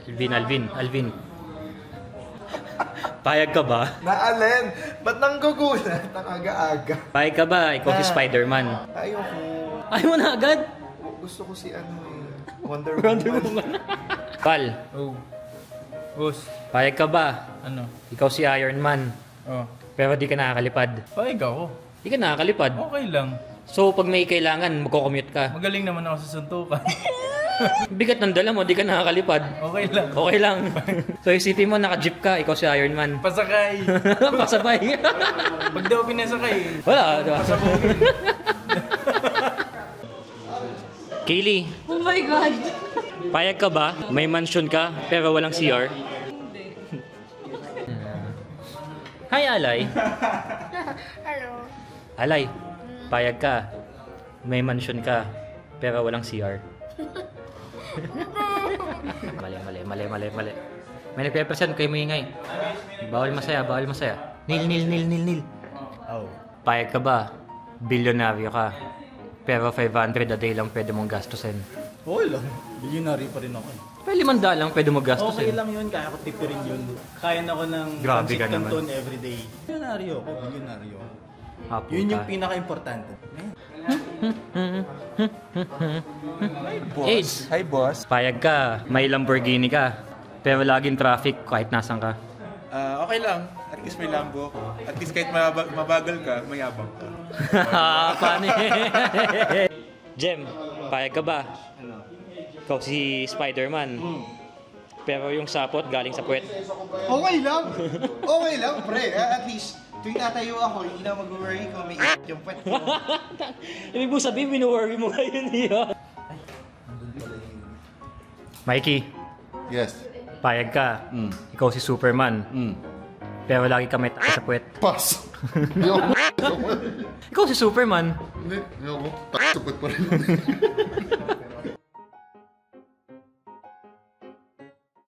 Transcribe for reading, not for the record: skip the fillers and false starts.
Alvin. Payag ka ba? Naalin? Ba't nanggugulat? Ang aga-aga. Payag ka ba? Ikaw si Spider-Man. Ayoko. Ayaw mo na agad? Gusto ko si Wonder Woman. Pal. Oh. Boss. Payag ka ba? Ano? Ikaw si Iron Man. Oh. Pero di ka nakakalipad. Payag ako. Di ka nakakalipad. Okay lang. So pag may kailangan, magko-commute ka. Magaling naman ako sa suntukan. Bigat ng dala mo, di ka nakakalipad. Okay lang. Okay lang. So isipin mo, naka-jeep ka, ikaw si Iron Man. Pasakay. Pasabay. Pag daw pinasakay. Wala. Pasabugin. Kaylee, Oh my God! payag ka ba? May mansion ka, pero walang CR? Hi, Alay. Hello. Alay, payag ka. May mansion ka, pero walang CR. Mali. May nagpe-present kayo mo ingay. Bawal masaya. Nil. Oh. Payag ka ba? Bilyonaryo ka. Pero 500 a day lang pwede mong gastusin. Okay lang. Billionaire pa rin ako. Pero 500 lang pwede mong gastusin. Okay lang yun. Kaya ko tipirin yun. Kaya na ko ng Grabe ka naman. canton everyday. Billionaire ako. Hapo Yun ka. yung pinaka-importante. Age. Hi, boss. Payag ka, may Lamborghini ka. Pero laging traffic kahit nasan ka. Okay lang. At least may Lambo ako. At least kahit mabagal ka, mayabang ka. Paano Jem, payag ka ba? Ano? Ikaw si Spider-Man. Pero yung sapot galing sa puwet. Okay lang, pre. At least, tuwing tatayo ako, hindi na mag-worry ko. May yung pwet ko. Ibig mo sabihin, wino-worry mo ngayon niya. Mikey, Yes. payag ka. Ikaw si Superman. Pero lagi ka may sa puwet. Pass. Ayoko. Ikaw si Superman. Hindi. Ayoko. Takot pa rin.